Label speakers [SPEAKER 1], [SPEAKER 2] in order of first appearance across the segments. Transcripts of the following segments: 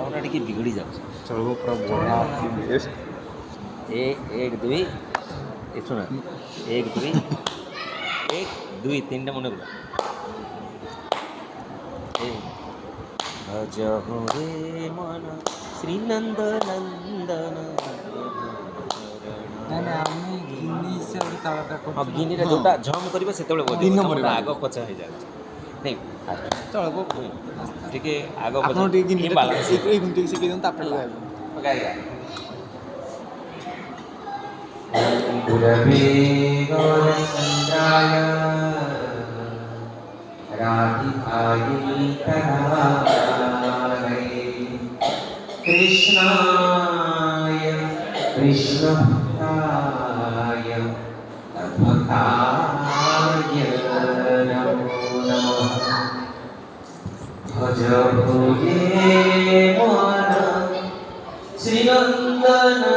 [SPEAKER 1] ଭାବନା ଟିକେ ବିଗିଡ଼ି ଯାଉଛି।
[SPEAKER 2] ଚଳିବ ପୁରା ବଢ଼ିଆ
[SPEAKER 1] ଏକ ଦୁଇ ଏ ଶୁଣ 1 2 1 2 3ଟା ମନେ କର। ଭଜ ରେ ମନ ଶ୍ରୀନନ୍ଦ ନନ୍ଦନ। ହଁ ଗିନିରେ ଯୋଉଟା ଝମ୍ କରିବ ସେତେବେଳେ ବଜେଇବ। ଆଗ ପଛ ହେଇଯାଉଛି ନାଇଁ
[SPEAKER 2] ଚଳିବ
[SPEAKER 1] ଟିକେ ଆଗ ପଛ
[SPEAKER 2] ଆପଣ ଟିକେ ଗିନି
[SPEAKER 1] ବାଲାନ୍ସ
[SPEAKER 2] ଶିଖେଇ ଦିଅନ୍ତୁ ତାପରେ
[SPEAKER 1] ଗାଇବା। ଗୁରବେ ଗୌରଚନ୍ଦ୍ରାୟ राधिकायै तदालये कृष्णाय कृष्णभक्ताय तद्भक्ताय नमो नमः। भज भुजे मन श्रीनन्दनन्दन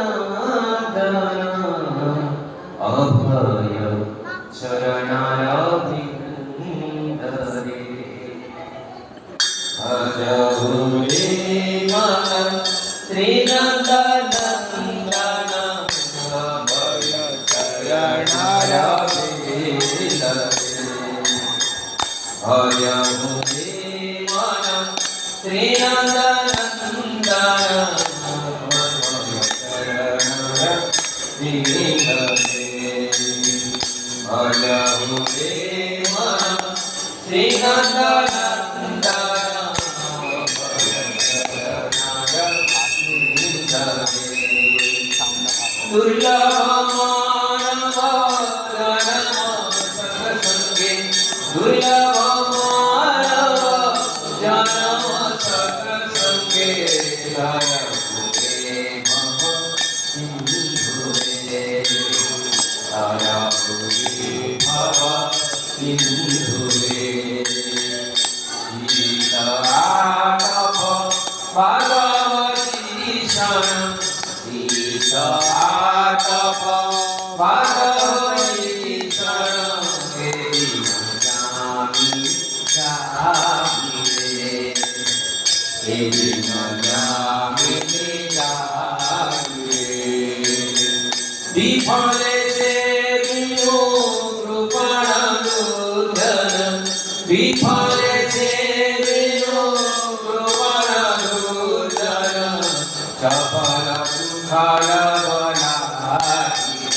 [SPEAKER 1] अभय चरणारविन्द। भज भुजे मन श्रीनन्दनन्दन अभय चरणारविन्द। भज भुजे मन श्रीनन्दनन्दन अभय चरणारविन्द। भज भुजे मन श्रीनन्दनन्दन दुर्लभ मानव जन्म सत्संगे दुर्लभ मानव जन्म सत्संगे दयापुरे मम सिंधुरे दयापुरे भव सिंधुरे सीतातप भगवती शरण सीतातप भगवती शरण तेरी जामी जामिले तेरी जामी जामिले विफले से बिनु कृपणनुधन विफले से बिनु कृपणनुधन सफल सुफल बनाइए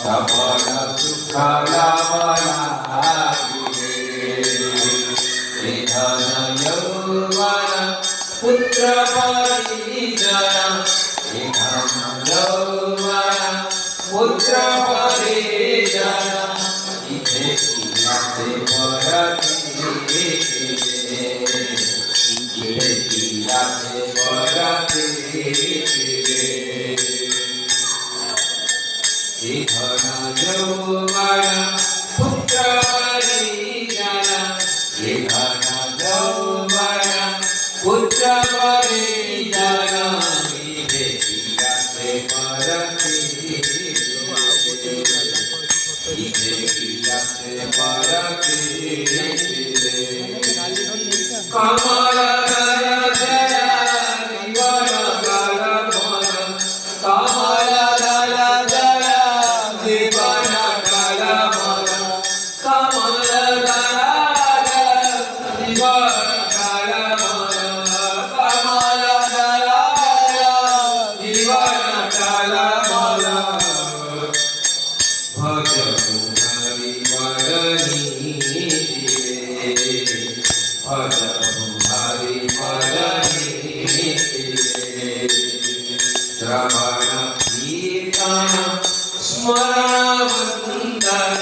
[SPEAKER 1] सफल सुफल बनाइए धन यौवन पुत्र परिजन धन यौवन पुत्र परिजन इथे कियासे परती इथे कियासे परती धन यौवन पुत्र परिजन धन यौवन पुत्र परिजन इथे कियासे परती इथे कियासे परती कमल दल जय जीवन कल मन कमल दल जय जीवन कल मन कमल दल जय जीवन कल मन कमल दल जय जीवन कल मन भज हरि वरनी भज हरि वरनी श्रवण कीर्तन स्मरण वन्दन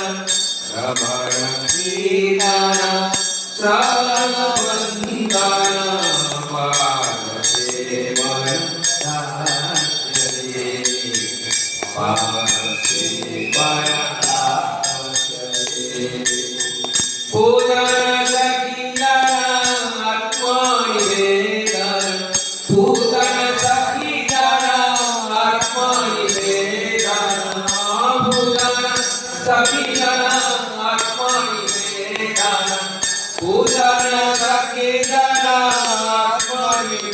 [SPEAKER 1] श्रवण कीर्तन श्रवण वन्दन पाद सेवन दासरे पाद सेवन दासरे पूजन सखीजन आत्मनिवेदन पूजन सखीजन आत्मनिवेदन पूजन सखीजन आत्मनिवेदन पूजन सखीजन आत्मनिवेदन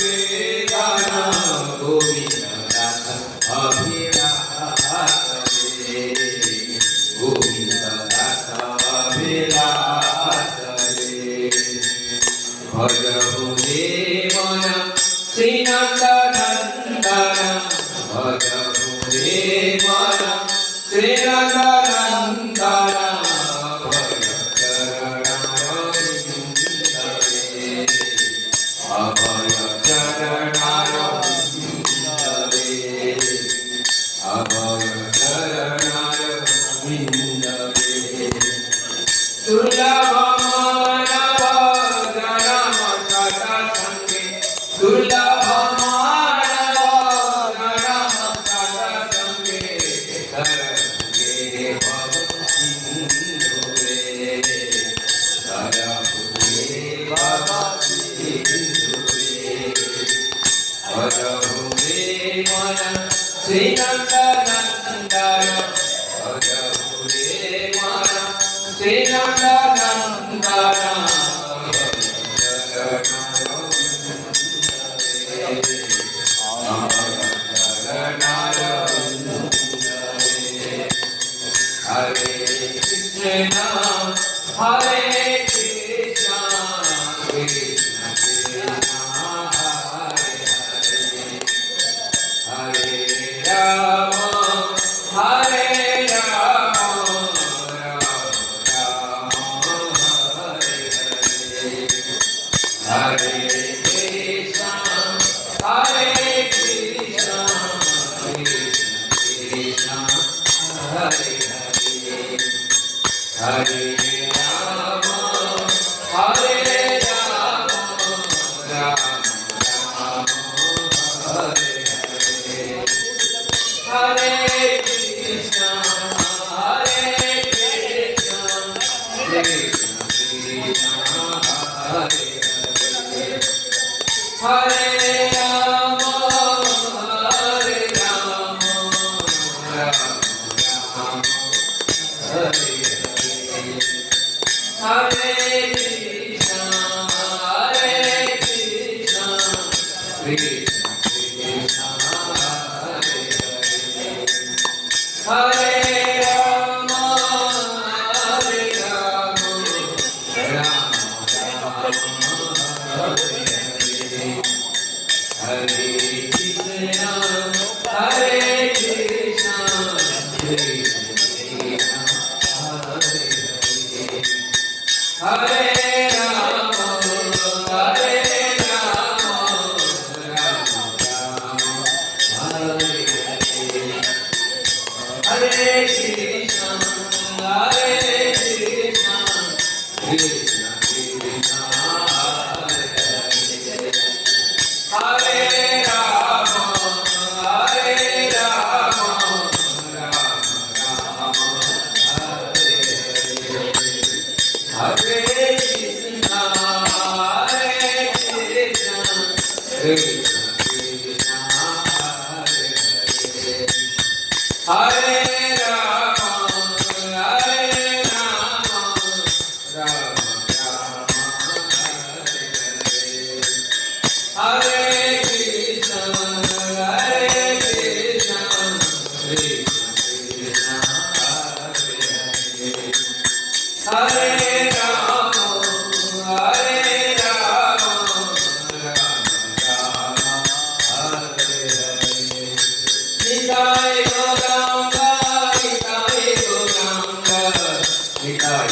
[SPEAKER 3] ಸಿಂಧವೇ ದುರ್ಲಭ ಮಾನವ ಜನ್ಮ ಸತ್ಸಂಗೆ ದುರ್ಲಭ ಮಾನವ ಜನ್ಮ ಸತ್ಸಂಗೆ ತರಹುಗೆ ಭವ ಸಿಂಧುವೇ ತರಹುಗೆ ಭವ ಸಿಂಧುವೇ ಹರಹುಗೆ ಮನ ಶ್ರೀನಂದನಂದನ ಹರಹುಗೆ ಮನ ಶ್ರೀನಂದನಂದನ Hare Krishna, Hare Krishna, Krishna Krishna, Hare Hare, Hare Rama, Hare Rama, Rama Rama, Hare Hare, Hare Krishna, Hare Krishna, Krishna Krishna, Hare Hare Rama, Hare Rama, Rama Rama, Hare Hare, Hare Krishna, Hare Krishna, Krishna Krishna, Hare Hare, Hare Rama, Hare Rama, Rama Rama, Hare Hare Krishna, Hare Krishna, Krishna Krishna, Hare Rama, Hare Rama, Rama Rama, Hare Hare Krishna, Hare Krishna, Krishna Krishna, Hare Rama, Hare Rama, Rama Rama, Hare Hare Krishna, Hare Krishna, Krishna Krishna, Hare Rama, Hare Rama, Rama Rama, Hare Hare Krishna, Hare Krishna, Krishna Krishna, Hare Rama, Hare Rama, Rama Rama, Hare Krishna, Hare Krishna, Krishna Krishna, Hare Rama, Hare Rama, Rama Rama, Hare Hare. Nitai Gauranga, Nitai Gauranga, Nitai